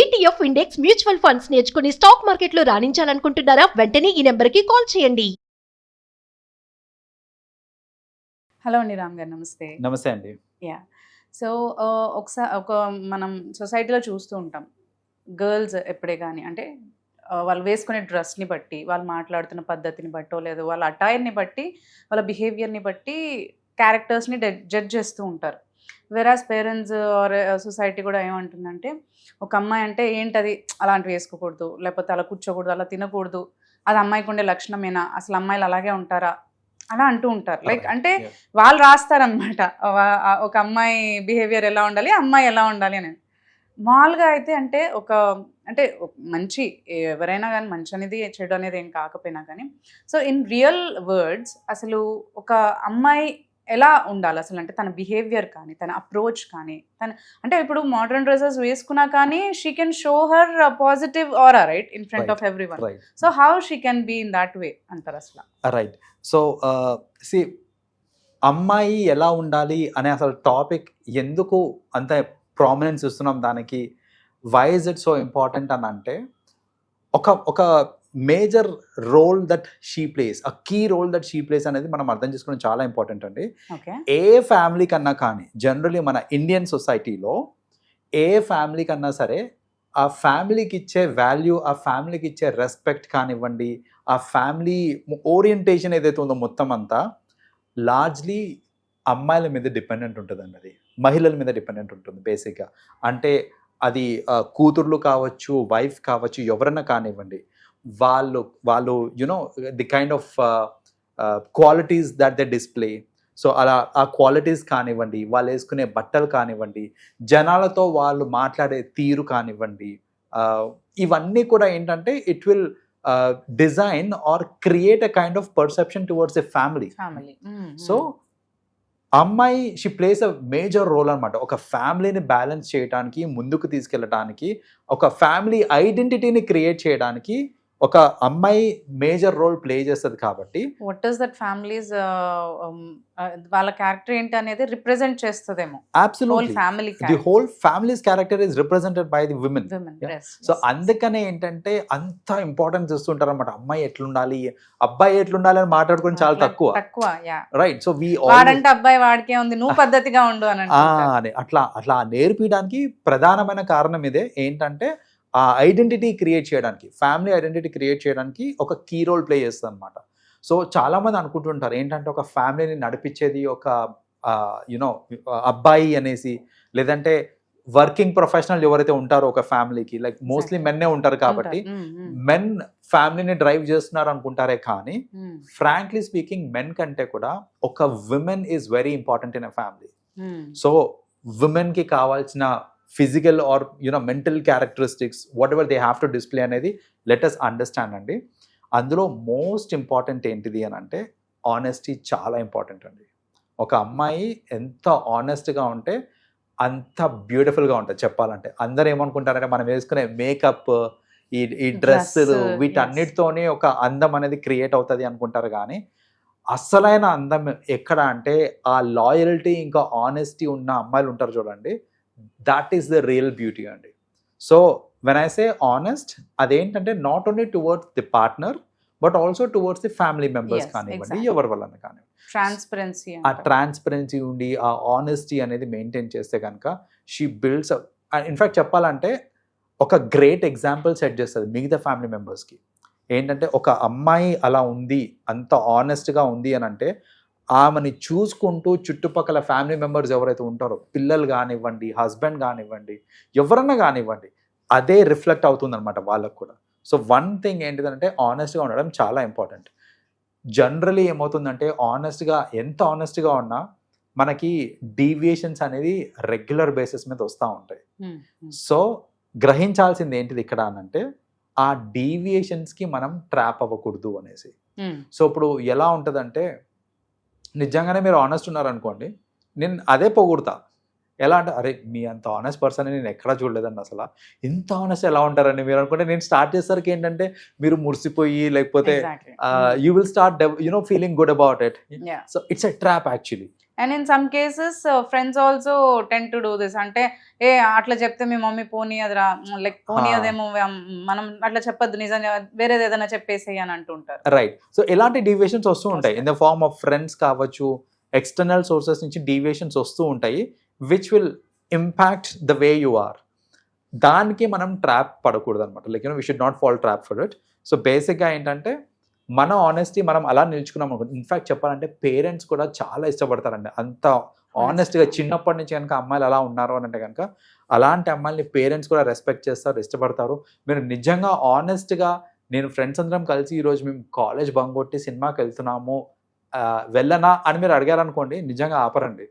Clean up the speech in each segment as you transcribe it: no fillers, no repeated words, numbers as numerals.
ETF index mutual funds నేర్చుకుని stock మార్కెట్లో రాణించాలనుకుంటున్నారా? వెంటనే ఈ నెంబర్కి కాల్ చేయండి. హలో అండి, రామ్ గారు నమస్తే. నమస్తే అండి. యా సో ఒకసారి మనం సొసైటీలో చూస్తూ ఉంటాం, గర్ల్స్ ఎప్పుడే కానీ అంటే వాళ్ళు వేసుకునే డ్రెస్ని బట్టి, వాళ్ళు మాట్లాడుతున్న పద్ధతిని బట్టో లేదు వాళ్ళ అటైర్ని బట్టి, వాళ్ళ బిహేవియర్ని బట్టి క్యారెక్టర్స్ని జడ్జ్ చేస్తూ ఉంటారు. వెరాస్ పేరెంట్స్ ఆర్ సొసైటీ కూడా ఏమంటుందంటే, ఒక అమ్మాయి అంటే ఏంటది అలాంటివి వేసుకోకూడదు, లేకపోతే అలా కూర్చోకూడదు, అలా తినకూడదు, అది అమ్మాయికి ఉండే లక్షణమేనా, అసలు అమ్మాయిలు అలాగే ఉంటారా అలా అంటూ ఉంటారు. లైక్ అంటే వాళ్ళు రాస్తారనమాట ఒక అమ్మాయి బిహేవియర్ ఎలా ఉండాలి, అమ్మాయి ఎలా ఉండాలి అని. మామూలుగా అయితే అంటే అంటే మంచి ఎవరైనా కానీ మంచి అనేది చెడు అనేది ఏం కాకపోయినా కానీ, సో ఇన్ రియల్ వర్డ్స్ అసలు ఒక అమ్మాయి ఎలా ఉండాలి అసలు, అంటే తన బిహేవియర్ కానీ తన అప్రోచ్ కానీ అంటే ఇప్పుడు మోడర్న్ డ్రెస్సెస్ వేసుకున్నా కానీ she can show her positive aura right in front of everyone. So how she can be in that way అంటారు అసలు? రైట్. సో అమ్మాయి ఎలా ఉండాలి అనే అసలు టాపిక్ ఎందుకు అంత ప్రామినెన్స్ ఇస్తున్నాం దానికి, why is it so important అని అంటే, ఒక major role that she plays, a key role that she plays అనేది మనం అర్థం చేసుకోవడం చాలా ఇంపార్టెంట్ అండి. ఏ ఫ్యామిలీ కన్నా కానీ, జనరలీ మన ఇండియన్ సొసైటీలో ఏ ఫ్యామిలీ కన్నా సరే ఆ ఫ్యామిలీకి ఇచ్చే వాల్యూ, ఆ ఫ్యామిలీకి ఇచ్చే రెస్పెక్ట్ కానివ్వండి, ఆ ఫ్యామిలీ ఓరియంటేషన్ ఏదైతే ఉందో మొత్తం అంతా లార్జ్లీ అమ్మాయిల మీద డిపెండెంట్ ఉంటుందండి. అది మహిళల మీద డిపెండెంట్ ఉంటుంది బేసిక్గా. అంటే అది కూతుర్లు కావచ్చు, వైఫ్ కావచ్చు, ఎవరన్నా కానివ్వండి, వాళ్ళు you know the kind of qualities that they display. So అలా ఆ క్వాలిటీస్ కానివ్వండి, వాళ్ళు వేసుకునే బట్టలు కానివ్వండి, జనాలతో వాళ్ళు మాట్లాడే తీరు కానివ్వండి, ఇవన్నీ కూడా ఏంటంటే it will design or create a kind of perception towards a family. So అమ్మాయి she plays a major role అనమాట. ఒక ఫ్యామిలీని బ్యాలెన్స్ చేయడానికి, ముందుకు తీసుకెళ్ళడానికి, ఒక ఫ్యామిలీ ఐడెంటిటీని క్రియేట్ చేయడానికి ఒక అమ్మాయి మేజర్ రోల్ ప్లే చేస్తుంది. కాబట్టి వాట్ ఇస్ దట్ ఫ్యామిలీస్ వాళ్ళ క్యారెక్టర్ ఏంటి అనేది రిప్రజెంట్ చేస్తుందేమో. Absolutely the whole families character is represented by the women. So అందుకనే ఏంటంటే అంత ఇంపార్టెన్స్ ఇస్తుంటారు అనమాట. అమ్మాయి ఎట్లుండాలి, అబ్బాయి ఎట్లుండాలి అని మాట్లాడుకుని చాలా తక్కువ. రైట్. సో వాడంటే అబ్బాయి వాడికే ఉంది, నువ్వు పద్ధతిగా ఉండు అని అట్లా నేర్పించడానికి ప్రధానమైన కారణం ఇదే. ఏంటంటే ఆ ఐడెంటిటీ క్రియేట్ చేయడానికి, ఫ్యామిలీ ఐడెంటిటీ క్రియేట్ చేయడానికి ఒక కీ రోల్ ప్లే చేస్తుంది అనమాట. సో చాలామంది అనుకుంటుంటారు ఏంటంటే ఒక ఫ్యామిలీని నడిపించేది ఒక యునో అబ్బాయి అనేసి, లేదంటే వర్కింగ్ ప్రొఫెషనల్ ఎవరైతే ఉంటారో ఒక ఫ్యామిలీకి, లైక్ మోస్ట్లీ మెన్నే ఉంటారు కాబట్టి మెన్ ఫ్యామిలీని డ్రైవ్ చేస్తున్నారు అనుకుంటారే. కానీ ఫ్రాంక్లీ స్పీకింగ్ మెన్ కంటే కూడా ఒక women is very important in a family. So విమెన్కి కావాల్సిన physical or mental characteristics whatever they have to display అనేది లెట్ అస్ అండర్స్టాండ్ అండి. అందులో మోస్ట్ ఇంపార్టెంట్ ఏంటిది అని అంటే ఆనెస్టీ చాలా ఇంపార్టెంట్ అండి. ఒక అమ్మాయి ఎంత ఆనెస్ట్గా ఉంటే అంత బ్యూటిఫుల్గా ఉంటుంది. చెప్పాలంటే అందరూ ఏమనుకుంటారంటే మనం వేసుకునే మేకప్, ఈ డ్రెస్సులు, వీటన్నిటితోనే ఒక అందం అనేది క్రియేట్ అవుతుంది అనుకుంటారు. కానీ అసలైన అందం ఎక్కడ అంటే ఆ లాయల్టీ ఇంకా ఆనెస్టీ ఉన్న అమ్మాయిలు ఉంటారు చూడండి, that is the real beauty అండి. So when I say honest, అదేంటంటే not only towards the partner but also towards the family members కానివ్వండి, ఎవరి వల్ల కానివ్వండి. ఆ ట్రాన్స్పరెన్సీ ఉండి ఆ ఆనెస్టీ అనేది మెయింటైన్ చేస్తే కనుక షీ బిల్డ్స్. ఇన్ఫాక్ట్ చెప్పాలంటే ఒక గ్రేట్ ఎగ్జాంపుల్ సెట్ చేస్తుంది మిగతా ఫ్యామిలీ మెంబర్స్కి. ఏంటంటే ఒక అమ్మాయి అలా ఉంది, అంత ఆనెస్ట్గా ఉంది అని అంటే ఆమెని చూసుకుంటూ చుట్టుపక్కల ఫ్యామిలీ మెంబర్స్ ఎవరైతే ఉంటారో, పిల్లలు కానివ్వండి, హస్బెండ్ కానివ్వండి, ఎవరన్నా కానివ్వండి, అదే రిఫ్లెక్ట్ అవుతుంది అనమాట వాళ్ళకు కూడా. సో వన్ థింగ్ ఏంటిదంటే ఆనెస్ట్గా ఉండడం చాలా ఇంపార్టెంట్. జనరలీ ఏమవుతుందంటే ఎంత ఆనెస్ట్గా ఉన్నా మనకి డీవియేషన్స్ అనేది రెగ్యులర్ బేసిస్ మీద వస్తూ ఉంటాయి. సో గ్రహించాల్సింది ఏంటిది ఇక్కడ అనంటే ఆ డీవియేషన్స్కి మనం ట్రాప్ అవ్వకూడదు అనేసి. సో ఇప్పుడు ఎలా ఉంటుందంటే, నిజంగానే మీరు ఆనెస్ట్ ఉన్నారనుకోండి, నేను అదే పొగుడతా. ఎలా అంటే, అరే మీ అంత ఆనెస్ట్ పర్సన్ నేను ఎక్కడా చూడలేదండి, అసలు ఇంత ఆనెస్ట్ ఎలా ఉంటారని మీరు అనుకుంటే, నేను స్టార్ట్ చేసరికి ఏంటంటే మీరు మురిసిపోయి, లేకపోతే you will start feeling good about it. So it's a trap actually. And in some cases friends also ten to do this. అంటే అట్లా చెప్తే మీ మమ్మీ పోనీయదురా, లైక్ పోనీయదేమో, మనం అట్లా చెప్పొద్దు, నిజంగా వేరేది ఏదైనా చెప్పేసేయి అని అంటుంటారు. రైట్. సో ఇలాంటి డీవియేషన్స్ వస్తూ ఉంటాయి in the form of friends కావచ్చు, ఎక్స్టర్నల్ సోర్సెస్ నుంచి డీవియేషన్స్ వస్తూ ఉంటాయి which will impact the way you are. దానికి మనం ట్రాప్ పడకూడదు అనమాట. Like we should not fall trap for it. So బేసిక్గా ఏంటంటే మన ఆనెస్టీ మనం అలా నిల్చుకున్నాం అనుకోండి. ఇన్ఫ్యాక్ట్ చెప్పాలంటే పేరెంట్స్ కూడా చాలా ఇష్టపడతారండి అంత ఆనెస్ట్గా. చిన్నప్పటి నుంచి కనుక అమ్మాయిలు అలా ఉన్నారు అని అంటే కనుక అలాంటి అమ్మాయిని పేరెంట్స్ కూడా రెస్పెక్ట్ చేస్తారు, ఇష్టపడతారు. మీరు నిజంగా ఆనెస్ట్గా నేను ఫ్రెండ్స్ అందరం కలిసి ఈరోజు మేము కాలేజ్ బంక్ కొట్టి సినిమాకి వెళ్తున్నాము వెళ్ళనా అని మీరు అడిగారనుకోండి, నిజంగా ఆపరండి.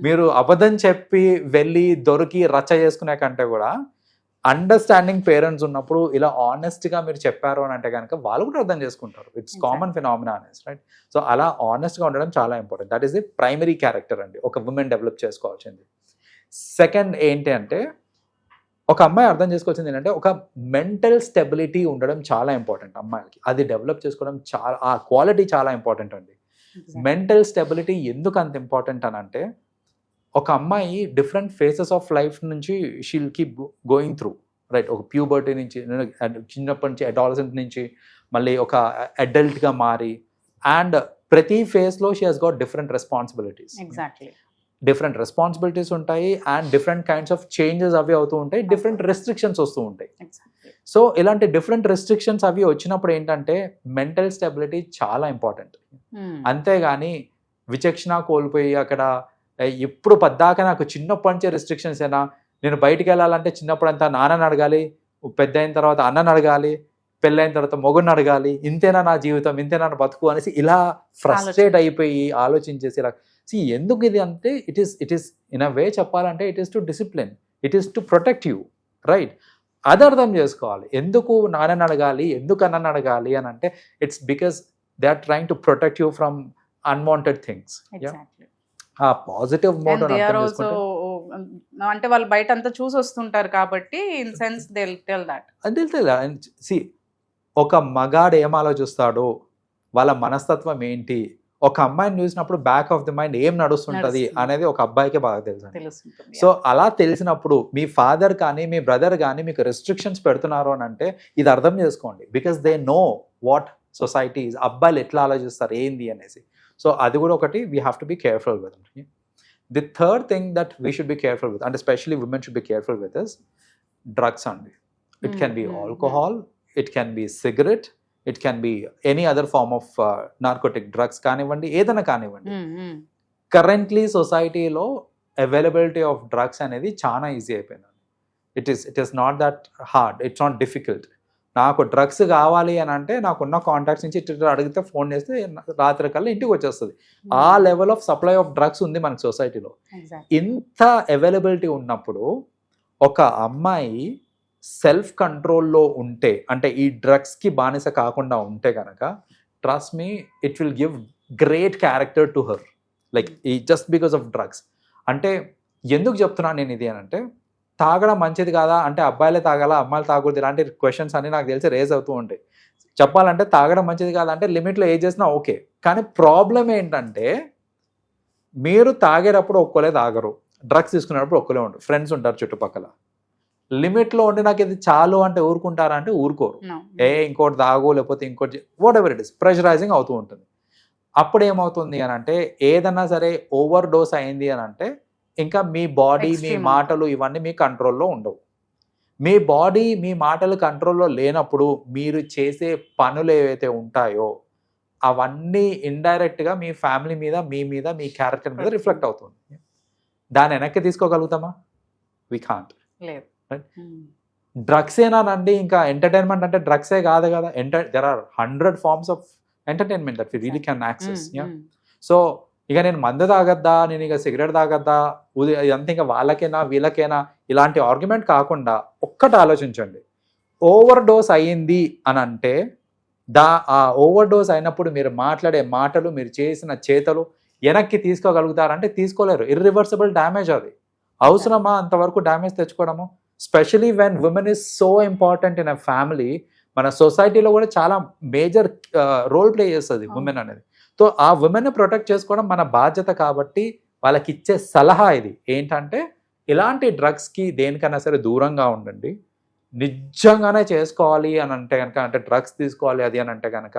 మీరు అబద్ధం చెప్పి వెళ్ళి దొరికి రచ్చ చేసుకునే కంటే కూడా అండర్స్టాండింగ్ పేరెంట్స్ ఉన్నప్పుడు ఇలా ఆనెస్ట్గా మీరు చెప్పారు అని అంటే కనుక వాళ్ళు కూడా అర్థం చేసుకుంటారు. ఇట్స్ కామన్ ఫినామినా అనేసి, రైట్? సో అలా ఆనెస్ట్గా ఉండడం చాలా important. That is the primary character అండి ఒక ఉమెన్ డెవలప్ చేసుకోవాల్సింది. సెకండ్ ఏంటి అంటే ఒక అమ్మాయి అర్థం చేసుకోవాల్సింది ఏంటంటే ఒక మెంటల్ స్టెబిలిటీ ఉండడం చాలా ఇంపార్టెంట్ అమ్మాయిలకి. అది డెవలప్ చేసుకోవడం చాలా, ఆ క్వాలిటీ చాలా ఇంపార్టెంట్ అండి. మెంటల్ స్టెబిలిటీ ఎందుకు అంత ఇంపార్టెంట్ అని అంటే ఒక అమ్మాయి డిఫరెంట్ ఫేసెస్ ఆఫ్ లైఫ్ నుంచి she'll keep going through, right? ఒక ప్యూబర్టీ నుంచి, చిన్నప్పటి నుంచి అడాలసెంట్ నుంచి మళ్ళీ ఒక అడల్ట్గా మారి, అండ్ ప్రతి ఫేజ్లో she has got different responsibilities. Exactly. Different responsibilities ఉంటాయి and different kinds of changes అవి అవుతూ ఉంటాయి, డిఫరెంట్ రెస్ట్రిక్షన్స్ వస్తూ ఉంటాయి. సో ఇలాంటి డిఫరెంట్ రెస్ట్రిక్షన్స్ అవి వచ్చినప్పుడు ఏంటంటే మెంటల్ స్టెబిలిటీ చాలా ఇంపార్టెంట్. అంతేగాని విచక్షణ కోల్పోయి అక్కడ ఎప్పుడు పద్దాక నాకు చిన్నప్పటి నుంచే రెస్ట్రిక్షన్స్ అయినా, నేను బయటికి వెళ్ళాలంటే చిన్నప్పుడు అంతా నాన్నని అడగాలి, పెద్ద అయిన తర్వాత అన్నని అడగాలి, పెళ్ళైన తర్వాత మొగుడిని అడగాలి, ఇంతేనా నా జీవితం, ఇంతేనా నా బతుకు అనేసి ఇలా ఫ్రస్ట్రేట్ అయిపోయి ఆలోచించేసి ఇలా ఎందుకు ఇది అంటే ఇట్ ఈస్ ఇన్ అ వే చెప్పాలంటే it is to discipline, it is to protect you, right? అది అర్థం చేసుకోవాలి. ఎందుకు నాన్నని అడగాలి, ఎందుకు అన్నని అడగాలి అని అంటే it's because they are trying to protect you from unwanted things. ఆ పాజిటివ్ మోడ్ అంటే వాళ్ళు బయట అంతా చూసి వస్తుంటారు కాబట్టి in sense they will tell that. సి ఒక మగాడు ఏం ఆలోచిస్తాడు, వాళ్ళ మనస్తత్వం ఏంటి, ఒక అమ్మాయిని చూసినప్పుడు బ్యాక్ ఆఫ్ ది మైండ్ ఏం నడుస్తుంటది అనేది ఒక అబ్బాయికే బాగా తెలుసు. సో అలా తెలిసినప్పుడు మీ ఫాదర్ కానీ మీ బ్రదర్ కానీ మీకు రెస్ట్రిక్షన్స్ పెడుతున్నారు అని అంటే ఇది అర్థం చేసుకోండి. Because they know what society is, అబ్బాయిలు ఎట్లా ఆలోచిస్తారు ఏంది అనేసి. సో అది కూడా ఒకటి we have to be careful with. The third thing that we should be careful with, and especially women should be careful with is drugs అండి. It can be alcohol, it can be cigarette, it can be any other form of narcotic drugs కానివ్వండి, ఏదైనా కానివ్వండి. Currently సొసైటీలో availability of drugs అనేది చాలా easy అయిపోయింది. It is not that hard, it's not difficult. నాకు drugs కావాలి అని అంటే నాకున్న కాంటాక్ట్స్ నుంచి ఇట్లా అడిగితే ఫోన్ చేస్తే రాత్రి కల్లా ఇంటికి వచ్చేస్తుంది. ఆ level of supply of drugs ఉంది మనకి సొసైటీలో. ఇంత అవైలబిలిటీ ఉన్నప్పుడు ఒక అమ్మాయి సెల్ఫ్ కంట్రోల్లో ఉంటే, అంటే ఈ డ్రగ్స్కి బానిస కాకుండా ఉంటే కనుక, trust me it will give great character to her, like ఈ జస్ట్ బికాస్ ఆఫ్ డ్రగ్స్. అంటే ఎందుకు చెప్తున్నాను నేను ఇది అని అంటే, తాగడం మంచిది కాదా అంటే అబ్బాయిలే తాగాలా అమ్మాయిలు తాగకూడదు, ఇలాంటి క్వశ్చన్స్ అన్ని నాకు తెలిసి రేజ్ అవుతూ ఉంటాయి. చెప్పాలంటే తాగడం మంచిది కాదా అంటే లిమిట్లో ఏం చేసినా ఓకే, కానీ ప్రాబ్లం ఏంటంటే మీరు తాగేటప్పుడు ఒక్కలే తాగరు, డ్రగ్స్ తీసుకునేటప్పుడు ఒక్కలే ఉండరు, ఫ్రెండ్స్ ఉంటారు చుట్టుపక్కల. లిమిట్లో ఉండి నాకు ఇది చాలు అంటే ఊరుకుంటారా అంటే ఊరుకోరు. ఇంకోటి తాగు లేకపోతే ఇంకోటి what ever it is, pressurising అవుతూ ఉంటుంది. అప్పుడు ఏమవుతుంది అని అంటే ఏదన్నా సరే ఓవర్ డోస్ అయింది అని అంటే ఇంకా మీ బాడీ మీ మాటలు ఇవన్నీ మీ కంట్రోల్లో ఉండవు. మీ బాడీ మీ మాటలు కంట్రోల్లో లేనప్పుడు మీరు చేసే పనులు ఏవైతే ఉంటాయో అవన్నీ ఇండైరెక్ట్గా మీ ఫ్యామిలీ మీద, మీ మీద, మీ క్యారెక్టర్ మీద రిఫ్లెక్ట్ అవుతుంది. దాన్ని వెనక్కి తీసుకోగలుగుతామా? We can't. డ్రగ్స్ ఏనానండి ఇంకా ఎంటర్టైన్మెంట్ అంటే డ్రగ్సే కాదు కదా, there are 100 forms of entertainment that we really can access. So ఇక నేను మందు తాగద్దా, నేను ఇక సిగరెట్ తాగద్దా, ఇదంతా ఇంకా వాళ్ళకైనా వీళ్ళకైనా ఇలాంటి ఆర్గ్యుమెంట్ కాకుండా ఒక్కటి ఆలోచించండి. ఓవర్ డోస్ అయ్యింది అని అంటే ఆ ఓవర్ డోస్ అయినప్పుడు మీరు మాట్లాడే మాటలు, మీరు చేసిన చేతలు వెనక్కి తీసుకోగలుగుతారంటే తీసుకోలేరు. ఇర్రివర్సిబుల్ డ్యామేజ్ అది. అవసరమా అంతవరకు డ్యామేజ్ తెచ్చుకోవడము? Specially when women is so important in a family. మన సొసైటీలో కూడా చాలా మేజర్ రోల్ ప్లే చేస్తుంది ఉమెన్ అనేది. సో ఆ ఉమెన్ని ప్రొటెక్ట్ చేసుకోవడం మన బాధ్యత కాబట్టి వాళ్ళకి ఇచ్చే సలహా ఇది ఏంటంటే ఇలాంటి డ్రగ్స్కి దేనికైనా సరే దూరంగా ఉండండి. నిజంగానే చేసుకోవాలి అని అంటే కనుక, అంటే డ్రగ్స్ తీసుకోవాలి అది అని అంటే కనుక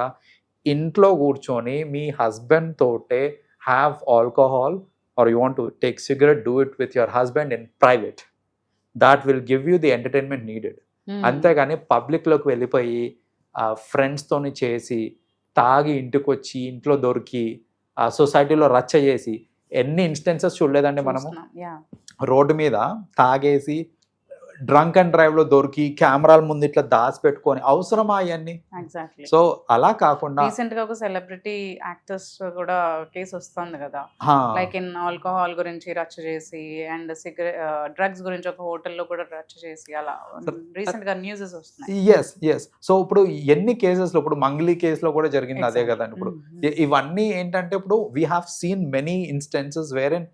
ఇంట్లో కూర్చొని మీ హస్బెండ్ తోటే have alcohol or you want to take cigarette, do it with your husband in private. That will give you the entertainment needed. అంతేగాని పబ్లిక్లోకి వెళ్ళిపోయి ఫ్రెండ్స్తోని చేసి తాగి ఇంటికి వచ్చి ఇంట్లో దొరికి సొసైటీలో రచ్చ చేసి ఎన్ని ఇన్స్టెన్సెస్ చూడలేదండి మనము. రోడ్డు మీద తాగేసి డ్రంక్ అండ్ డ్రైవ్ లో దొరికి కెమెరాల ముందు ఇట్లా దాచి పెట్టుకొని అవసరమా అవన్నీ? ఎగ్జాక్ట్లీ. సో అలా కాకుండా రీసెంట్ గా ఒక సెలబ్రిటీ యాక్టర్స్ కూడా కేసు వస్తుంది కదా, లైక్ ఇన్ ఆల్కహాల్ గురించి రచ్చ చేసి అండ్ డ్రగ్స్ గురించి ఒక హోటల్లో కూడా రచ్చ చేసి అలా రీసెంట్ గా న్యూసెస్ వస్తున్నాయి. ఎస్. సో ఇప్పుడు ఎన్ని కేసెస్ లో, ఇప్పుడు మంగ్లీ కేసులో కూడా జరిగింది అదే కదండి. ఇప్పుడు ఇవన్నీ ఏంటంటే ఇప్పుడు we have seen many instances where in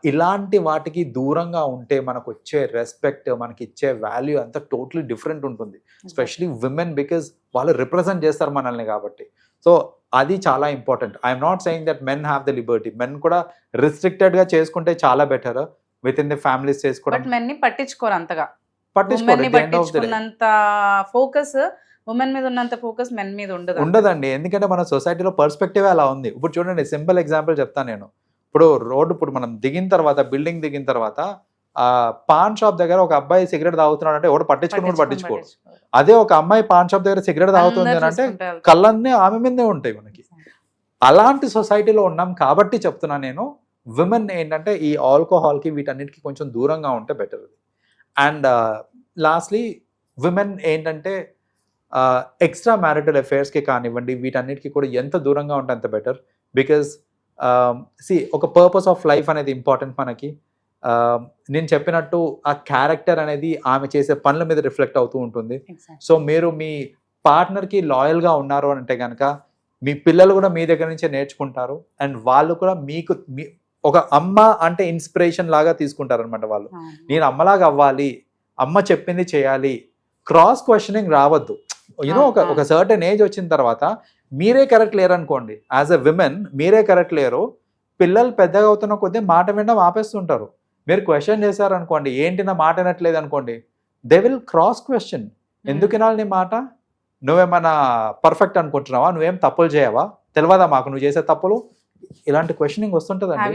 ఇలాంటి వాటికి దూరంగా ఉంటే మనకు వచ్చే రెస్పెక్ట్, మనకి ఇచ్చే వాల్యూ అంతా టోటలీ డిఫరెంట్ ఉంటుంది. ఎస్పెషలీ విమెన్, బికాజ్ వాళ్ళు రిప్రజెంట్ చేస్తారు మనల్ని కాబట్టి. సో అది చాలా important. I'm not saying that men have the Liberty. Men కూడా రిస్ట్రిక్టెడ్ గా చేసుకుంటే చాలా better with in the families చేసుకోవడం. మెన్ ని పట్టించుకోరు అంతగా, పట్టించుకున్నంత ఫోకస్ ఉమెన్ మీద ఉన్నంత ఫోకస్ మెన్ మీద ఉండదండి. ఎందుకంటే మన సొసైటీలో పర్స్పెక్టివ్ అలా ఉంది. ఇప్పుడు చూడండి, సింపుల్ ఎగ్జాంపుల్ చెప్తాను నేను. ఇప్పుడు ఇప్పుడు మనం దిగిన తర్వాత, బిల్డింగ్ దిగిన తర్వాత పాన్ షాప్ దగ్గర ఒక అబ్బాయి సిగరెట్ తాగుతున్నాడు అంటే ఎవడు పట్టించుకోడు. అదే ఒక అమ్మాయి పాన్ షాప్ దగ్గర సిగరెట్ తాగుతుంది అని అంటే కళ్ళన్నీ ఆమె మీదే ఉంటాయి మనకి. అలాంటి సొసైటీలో ఉన్నాం కాబట్టి చెప్తున్నా నేను, విమెన్ ఏంటంటే ఈ ఆల్కహాల్కి వీటన్నిటికీ కొంచెం దూరంగా ఉంటే బెటర్. అండ్ లాస్ట్లీ విమెన్ ఏంటంటే ఎక్స్ట్రా మ్యారిటల్ అఫైర్స్కి కానివ్వండి, వీటన్నిటికీ కూడా ఎంత దూరంగా ఉంటే అంత బెటర్. బికాజ్ ఒక పర్పస్ ఆఫ్ లైఫ్ అనేది ఇంపార్టెంట్ మనకి. నేను చెప్పినట్టు ఆ క్యారెక్టర్ అనేది ఆమె చేసే పనుల మీద రిఫ్లెక్ట్ అవుతూ ఉంటుంది. సో మీరు మీ పార్ట్నర్కి లాయల్గా ఉన్నారు అని అంటే కనుక మీ పిల్లలు కూడా మీ దగ్గర నుంచే నేర్చుకుంటారు. అండ్ వాళ్ళు కూడా మీకు ఒక అమ్మ అంటే ఇన్స్పిరేషన్ లాగా తీసుకుంటారు అనమాట. వాళ్ళు నేను అమ్మలాగా అవ్వాలి, అమ్మ చెప్పింది చేయాలి, క్రాస్ క్వశ్చనింగ్ రావద్దు. ఒక సర్టెన్ ఏజ్ వచ్చిన తర్వాత మీరే కరెక్ట్ లేరు అనుకోండి, యాజ్ ఎ విమెన్ మీరే కరెక్ట్ లేరు, పిల్లలు పెద్దగా అవుతున్న కొద్దీ మాట వినడం ఆపేస్తుంటారు. మీరు క్వశ్చన్ చేశారనుకోండి, ఏంటి నా మాట వినట్లేదు అనుకోండి, దే విల్ క్రాస్ క్వశ్చన్. ఎందుకు వినాలి నీ మాట? నువ్వేమన్నా పర్ఫెక్ట్ అనుకుంటున్నావా? నువ్వేం తప్పులు చేయవా? తెలియదా మాకు నువ్వు చేసే తప్పులు? ఇలాంటి క్వశ్చనింగ్ వస్తుంటదండి.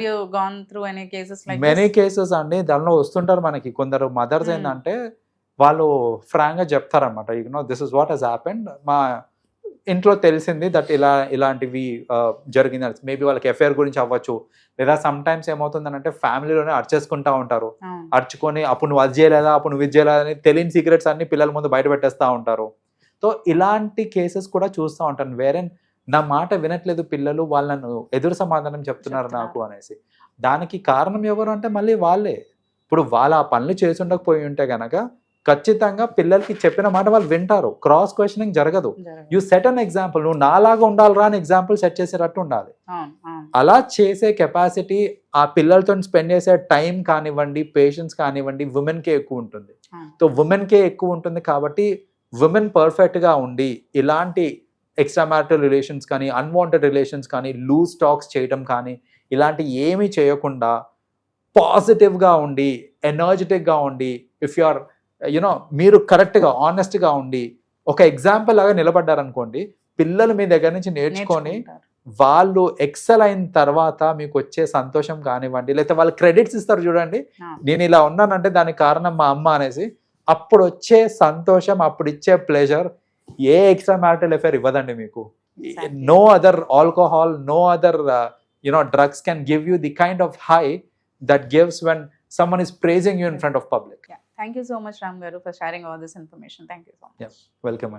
మెనీ కేసెస్ అండి దానిలో వస్తుంటారు మనకి. కొందరు మదర్స్ ఏంటంటే వాళ్ళు ఫ్రాంక్ గా చెప్తారనమాట, this is what he's happened, మా ఇంట్లో తెలిసింది దట్ ఇలాంటివి జరిగింది. మేబీ వాళ్ళకి ఎఫ్ఐఆర్ గురించి అవ్వచ్చు, లేదా సమ్ టైమ్స్ ఏమవుతుందని అంటే ఫ్యామిలీలోనే అర్చేసుకుంటా ఉంటారు. అర్చుకొని అప్పుడు నువ్వు అది చేయలేదా, అప్పుడు నువ్వు ఇది చేయలేదా అని తెలియని సీక్రెట్స్ అన్ని పిల్లల ముందు బయట పెట్టేస్తూ ఉంటారు. సో ఇలాంటి కేసెస్ కూడా చూస్తూ ఉంటాను. వేరే నా మాట వినట్లేదు పిల్లలు, వాళ్ళను ఎదురు సమాధానం చెప్తున్నారు నాకు అనేసి. దానికి కారణం ఎవరు అంటే మళ్ళీ వాళ్ళే. ఇప్పుడు వాళ్ళు ఆ పనులు చేసి ఉండకపోయి ఉంటే కనుక ఖచ్చితంగా పిల్లలకి చెప్పిన మాట వాళ్ళు వింటారు. క్రాస్ క్వశ్చనింగ్ జరగదు. యూ సెట్ అన్ ఎగ్జాంపుల్, నువ్వు నాలాగా ఉండాలిరా అని ఎగ్జాంపుల్ సెట్ చేసేటట్టు ఉండాలి. అలా చేసే కెపాసిటీ ఆ పిల్లలతో స్పెండ్ చేసే టైం కానివ్వండి, పేషెన్స్ కానివ్వండి, ఉమెన్కే ఎక్కువ ఉంటుంది. సో ఉమెన్కే ఎక్కువ ఉంటుంది కాబట్టి ఉమెన్ పర్ఫెక్ట్గా ఉండి ఇలాంటి ఎక్స్ట్రా మ్యారిటల్ రిలేషన్స్ కానీ, అన్వాంటెడ్ రిలేషన్స్ కానీ, లూజ్ టాక్స్ చేయడం కానీ ఇలాంటి ఏమీ చేయకుండా పాజిటివ్గా ఉండి, ఎనర్జెటిక్గా ఉండి, ఇఫ్ యు ఆర్ మీరు కరెక్ట్గా ఆనెస్ట్గా ఉండి ఒక ఎగ్జాంపుల్ లాగా నిలబడ్డారనుకోండి, పిల్లలు మీ దగ్గర నుంచి నేర్చుకొని వాళ్ళు ఎక్సెల్ అయిన తర్వాత మీకు వచ్చే సంతోషం కానివ్వండి, లేకపోతే వాళ్ళు క్రెడిట్స్ ఇస్తారు చూడండి, నేను ఇలా ఉన్నానంటే దానికి కారణం మా అమ్మ అనేసి, అప్పుడు వచ్చే సంతోషం, అప్పుడు ఇచ్చే pleasure a extra marital affair ఇవ్వదండి మీకు. No other alcohol, no other drugs can give you the kind of high that gives when someone is praising you in front of public. Thank you so much, Ram Garu, for sharing all this information. Thank you so much. Welcome.